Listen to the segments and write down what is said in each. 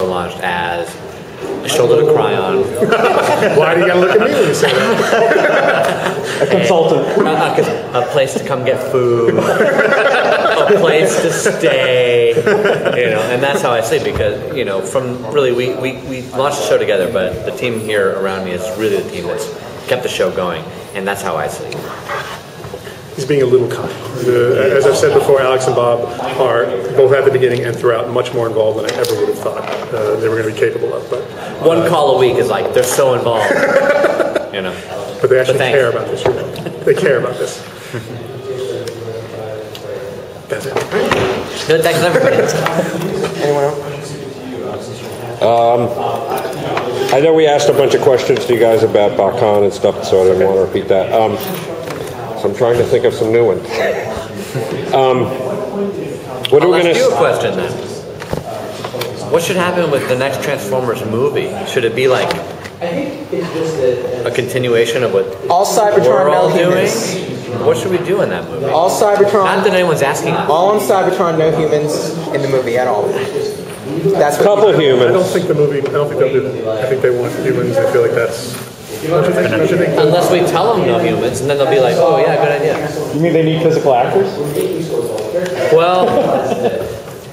launched as a shoulder to cry on. Why do you gotta look at me when you say that? A consultant. A place to come get food. A place to stay. And that's how I see it, because, from really, we launched the show together, but the team here around me is really the team that's kept the show going, and that's how I see it. He's being a little kind. As I've said before, Alex and Bob are both at the beginning and throughout much more involved than I ever would have thought they were going to be capable of. But one call a week is like they're so involved, But they actually care about this. They care about this. That's it. Good, thanks everybody. Anyone else? I know we asked a bunch of questions to you guys about BotCon and stuff, so I didn't want to repeat that. So I'm trying to think of some new ones. What are we going to? Ask you a question then. What should happen with the next Transformers movie? Should it be like a continuation of what all Cybertron we're all no doing? humans? What should we do in that movie? All Cybertron. Not that anyone's asking. All on Cybertron, no humans in the movie at all. That's what couple humans. I don't think they'll do that. I think they want humans. I feel like that's. Don't you think? Unless we tell them no humans, and then they'll be like, "Oh yeah, good idea." You mean they need physical actors? Well,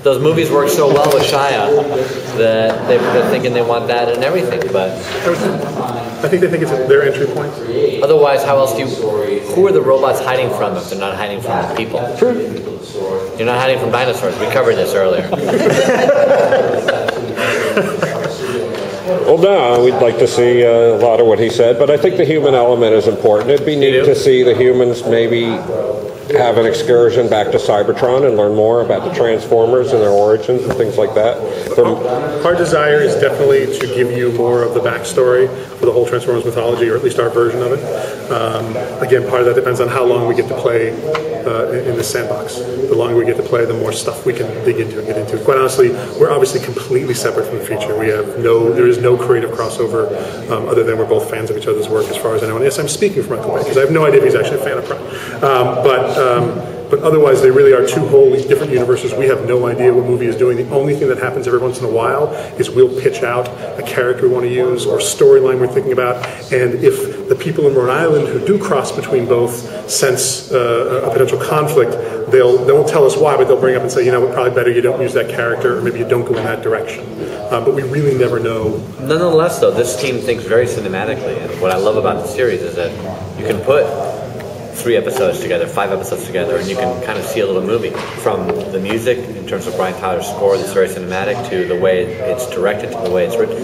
those movies work so well with Shia that they're thinking they want that and everything. But I think they think it's their entry point. otherwise, how else who are the robots hiding from if they're not hiding from people? True. You're not hiding from dinosaurs. We covered this earlier. Well, no, we'd like to see a lot of what he said, but I think the human element is important. It'd be neat to see the humans maybe have an excursion back to Cybertron and learn more about the Transformers and their origins and things like that. Our desire is definitely to give you more of the backstory for the whole Transformers mythology, or at least our version of it. Again, part of that depends on how long we get to play in the sandbox. The longer we get to play, the more stuff we can dig into and get into. Quite honestly, we're obviously completely separate from the feature. There is no creative crossover other than we're both fans of each other's work, as far as I know. And yes, I'm speaking for Michael Bay, because I have no idea if he's actually a fan of Prime. But otherwise, they really are two wholly different universes. We have no idea what movie is doing. The only thing that happens every once in a while is we'll pitch out a character we want to use or storyline we're thinking about. And if the people in Rhode Island who do cross between both sense a potential conflict, they won't tell us why, but they'll bring up and say, it's probably better you don't use that character, or maybe you don't go in that direction. But we really never know. Nonetheless, though, this team thinks very cinematically, and what I love about the series is that you can put 3 episodes together, 5 episodes together, and you can kind of see a little movie from the music in terms of Brian Tyler's score that's very cinematic to the way it's directed to the way it's written.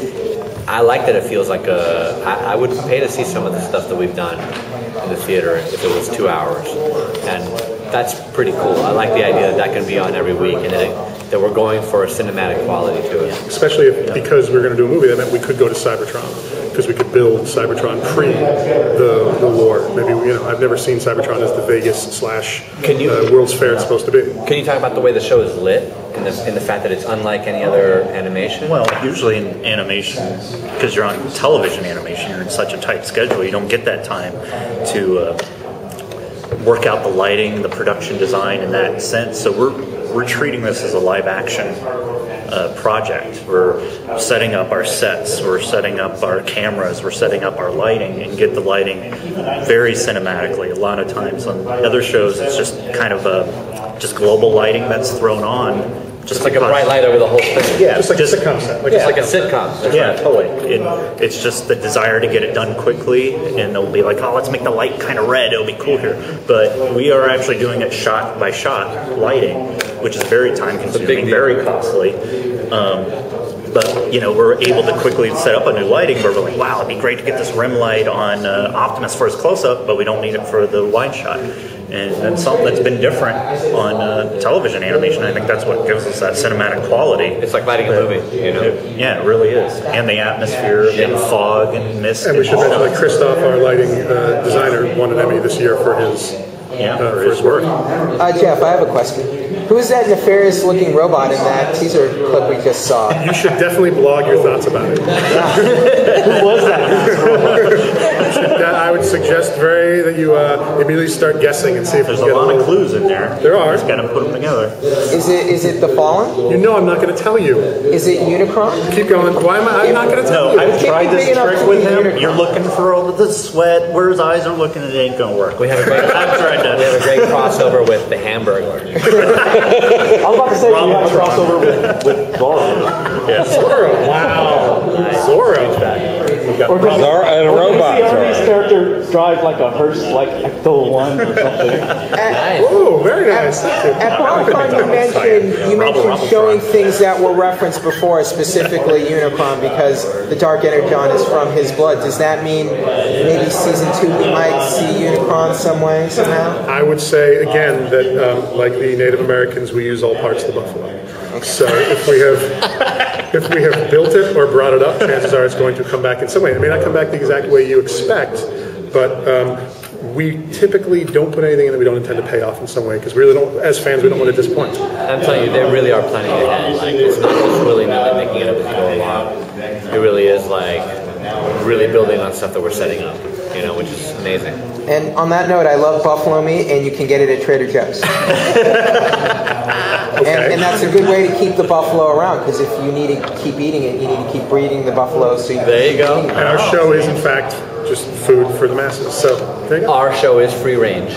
I like that it feels like I would pay to see some of the stuff that we've done in the theater if it was 2 hours, and that's pretty cool. I like the idea that can be on every week, and that we're going for a cinematic quality to it. Especially because we're going to do a movie, that meant we could go to Cybertron, because we could build Cybertron pre the war. Maybe I've never seen Cybertron as the Vegas / World's Fair it's supposed to be. Can you talk about the way the show is lit and the fact that it's unlike any other animation? Well, usually in animation, because you're on television animation, you're in such a tight schedule, you don't get that time to work out the lighting, the production design in that sense. So we're treating this as a live action project. We're setting up our sets, we're setting up our cameras, we're setting up our lighting, and get the lighting very cinematically. A lot of times on other shows, it's just kind of just global lighting that's thrown on. Just like a bright light over the whole thing. Yeah, just like a sitcom set. Just like a sitcom. Yeah, totally. It's just the desire to get it done quickly, and they'll be like, oh, let's make the light kind of red, it'll be cool here. But we are actually doing it shot by shot lighting, which is very time consuming, very costly. But we're able to quickly set up a new lighting where we're like, wow, it'd be great to get this rim light on Optimus for his close-up, but we don't need it for the wide shot. And that's something that's been different on television animation. I think that's what gives us that cinematic quality. It's like lighting a movie, Yeah, it really is. And the atmosphere, and fog, and mist. And we should mention that Christoph, our lighting designer, won an Emmy this year for his work. Jeff, I have a question. Who is that nefarious-looking robot in that teaser clip we just saw? You should definitely blog your thoughts about it. Who was that? I would suggest that you immediately start guessing and see if There's you a get lot of clues in there. There are. Just gotta put them together. Is it the Fallen? You know I'm not going to tell you. Is it Unicron? Keep going. Why am I'm not going to tell No, you? I've tried be big this enough trick to with be him. unicorn. You're looking for all of the sweat where his eyes are looking. It ain't gonna work. We have a great, I've tried that. we have a great crossover with the Hamburglar. I was about to say we have a crossover with Zorro. Zorro. Wow. Zorro. Or does Zorro and a robot. Arnie's character drive like a hearse, like Ecto 1 or something? Ooh, very nice. At BotCon, you mentioned showing things that were referenced before, specifically Unicron, because the Dark Energon is from his blood. Does that mean maybe season 2 we might see Unicron some way, somehow? I would say, again, that like the Native Americans, we use all parts of the buffalo. So if we have built it or brought it up, chances are it's going to come back in some way. It may not come back the exact way you expect, but we typically don't put anything in that we don't intend to pay off in some way, because we really don't, as fans, we don't want to disappoint. I'm telling you, they really are planning ahead. Like, it's not just willy-nilly making it up as you go along. It really is like really building on stuff that we're setting up, you know, which is amazing. And on that note, I love buffalo meat, and you can get it at Trader Joe's. And that's a good way to keep the buffalo around, because if you need to keep eating it, you need to keep breeding the buffalo. So there you go. And our show is, in fact, just food for the masses. So there you go. Our show is free range.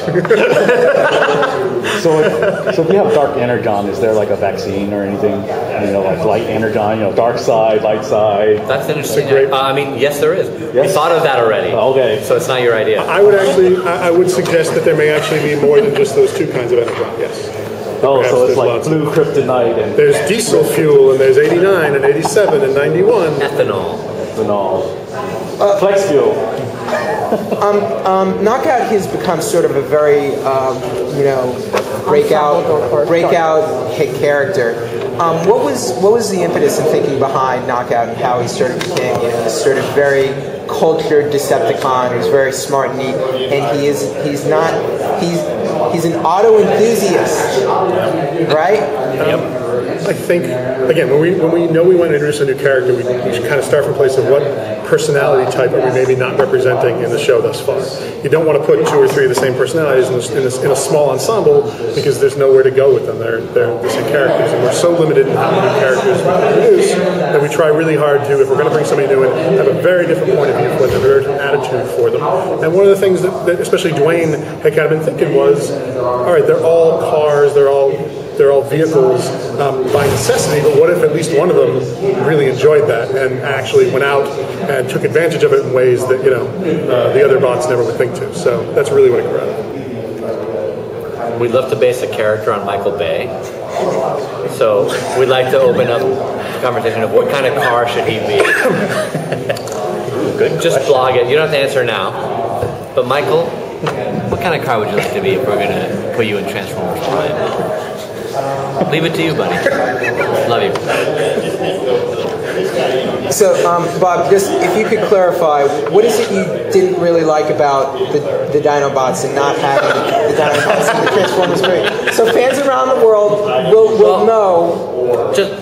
So if you have Dark Energon, is there like a vaccine or anything? You know, like light Energon, you know, dark side, light side. That's interesting. Great- I mean, yes, there is. We Yes? thought of that already. Okay. So it's not your idea. I would suggest that there may actually be more than just those two kinds of energon, yes. Oh, Perhaps so it's there's like lots. blue kryptonite and There's diesel fuel, and there's 89, and 87, and 91. Ethanol. all. Flex fuel. Knockout has become sort of a very, breakout hit character. What was the impetus in thinking behind Knockout and how he sort of became, this sort of very cultured Decepticon who's very smart and neat, and he's an auto enthusiast, right? Yep. I think, again, when we know we want to introduce a new character, we should kind of start from a place of what personality type are we maybe not representing in the show thus far. You don't want to put 2 or 3 of the same personalities in a small ensemble, because there's nowhere to go with them. They're the same characters, and we're so limited in how many characters we produce that we try really hard to, if we're going to bring somebody new in, have a very different point of view for them, a very different attitude for them. And one of the things that especially Dwayne had kind of been thinking was, all right, they're all cars, they're all vehicles by necessity, but what if at least one of them really enjoyed that and actually went out and took advantage of it in ways that the other bots never would think to. So that's really what it grew out of. We'd love to base a character on Michael Bay. So we'd like to open up the conversation of what kind of car should he be. Good. Just blog it. You don't have to answer now. But Michael, what kind of car would you like to be if we're going to put you in Transformers Prime? Leave it to you, buddy. Love you. So, Bob, just if you could clarify, what is it you didn't really like about the Dinobots and not having the Dinobots in the Transformers movie? So fans around the world will know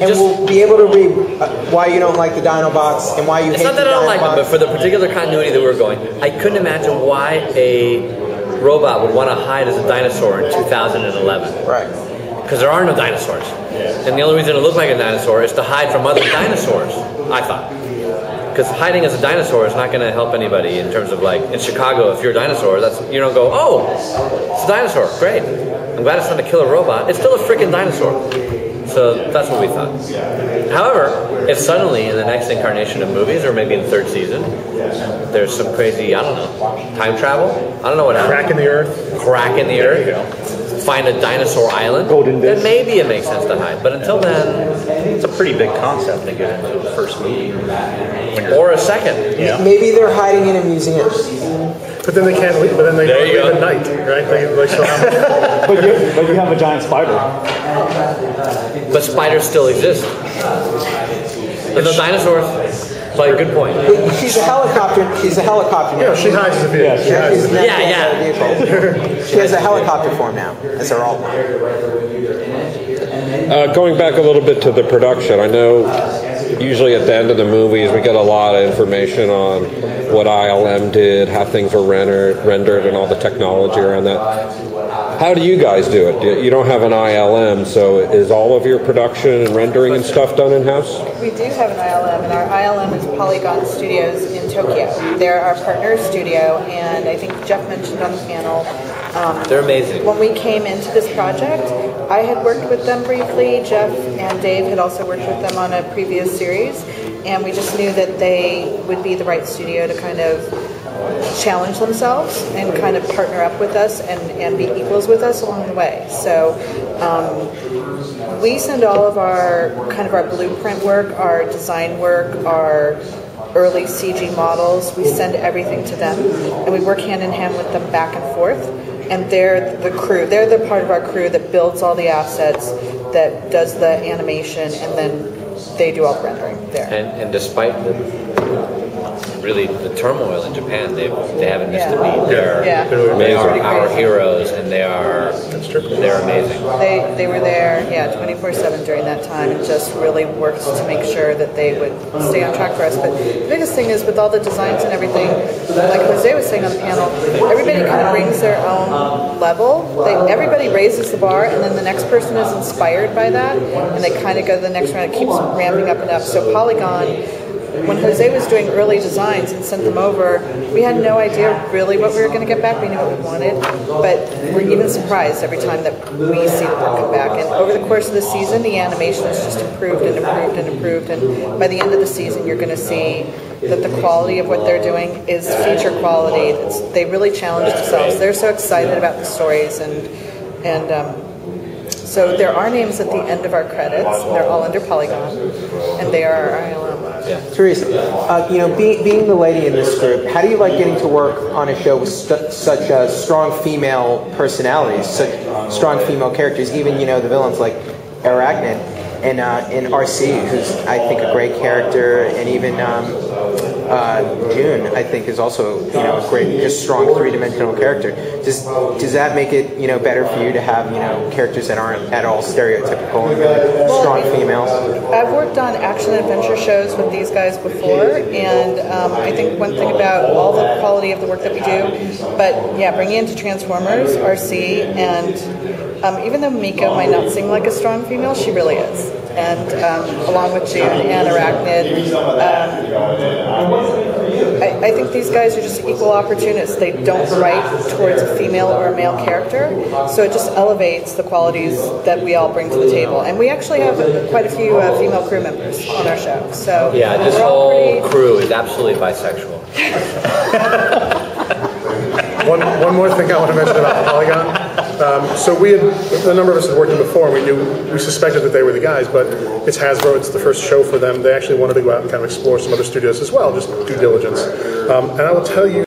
and will be able to read why you don't like the Dinobots and why you hate the Dinobots. It's not that I don't like them, but for the particular continuity that we're going, I couldn't imagine why a robot would want to hide as a dinosaur in 2011. Right. Because there are no dinosaurs. And the only reason it looked like a dinosaur is to hide from other dinosaurs, I thought. Because hiding as a dinosaur is not going to help anybody in terms of, like, in Chicago, if you're a dinosaur, you don't go, oh, it's a dinosaur, great. I'm glad it's not a killer robot. It's still a freaking dinosaur. So that's what we thought. However, if suddenly in the next incarnation of movies, or maybe in the 3rd season, there's some crazy, I don't know, time travel? I don't know what happened. Crack in the earth. Crack in the earth. Find a dinosaur island, then maybe it makes sense to hide. But until then, It's a pretty big concept to get into the first movie. or a second. Yeah. Maybe they're hiding in a museum. But then they can't leave. But then they There you leave go. at night, right? They still have But you have a giant spider. But spiders still exist. There's no dinosaurs. Like, good point. She's a helicopter. She's a helicopter now. Yeah, she hides as a vehicle. Yeah, She hides as a vehicle. Yeah. She has a helicopter form now as her alt one. Going back a little bit to the production, I know usually at the end of the movies, we get a lot of information on what ILM did, how things were rendered, and all the technology around that. How do you guys do it? You don't have an ILM, so is all of your production and rendering and stuff done in-house? We do have an ILM, and our ILM is Polygon Studios in Tokyo. They're our partner studio, and I think Jeff mentioned on the panel. They're amazing. When we came into this project, I had worked with them briefly. Jeff and Dave had also worked with them on a previous series, and we just knew that they would be the right studio to kind of challenge themselves and kind of partner up with us and be equals with us along the way. So we send all of our our blueprint work, our design work, our early CG models, we send everything to them, and we work hand in hand with them back and forth. And they're the crew. They're the part of our crew that builds all the assets, that does the animation, and then they do all the rendering there. And despite the turmoil in Japan, they haven't missed a beat. They are our heroes, and they're amazing. They were there 24/7 during that time, and just really worked to make sure that they would stay on track for us. But the biggest thing is with all the designs and everything, like Jose was saying on the panel, everybody kind of brings their own level. Everybody raises the bar, and then the next person is inspired by that, and they kind of go to the next round. It keeps ramping up and up. So Polygon, when Jose was doing early designs and sent them over, we had no idea really what we were going to get back. We knew what we wanted, but we're even surprised every time that we see the work come back. And over the course of the season, the animation has just improved and improved and improved. And by the end of the season, you're going to see that the quality of what they're doing is feature quality. They really challenged themselves. They're so excited about the stories, and so there are names at the end of our credits. They're all under Polygon, and they are our ILM. Yeah. Teresa, being the lady in this group, how do you like getting to work on a show with such strong female personalities, such strong female characters, even, the villains like Arachnid and RC, who's, I think, a great character, and even June, I think, is also, a great, just strong three-dimensional character. Does that make it, better for you to have, characters that aren't at all stereotypical and really strong females? I've worked on action-adventure shows with these guys before, and I think one thing about all the quality of the work that we do, but bringing into Transformers, RC, and even though Miko might not seem like a strong female, she really is. And along with June and Arachnid, I think these guys are just equal opportunists. They don't write towards a female or a male character, so it just elevates the qualities that we all bring to the table. And we actually have quite a few female crew members on our show. So this whole crew is absolutely bisexual. One more thing I want to mention about Polygon. So a number of us had worked in before, and we suspected that they were the guys, but it's Hasbro, it's the first show for them. They actually wanted to go out and kind of explore some other studios as well, just due diligence. And I will tell you,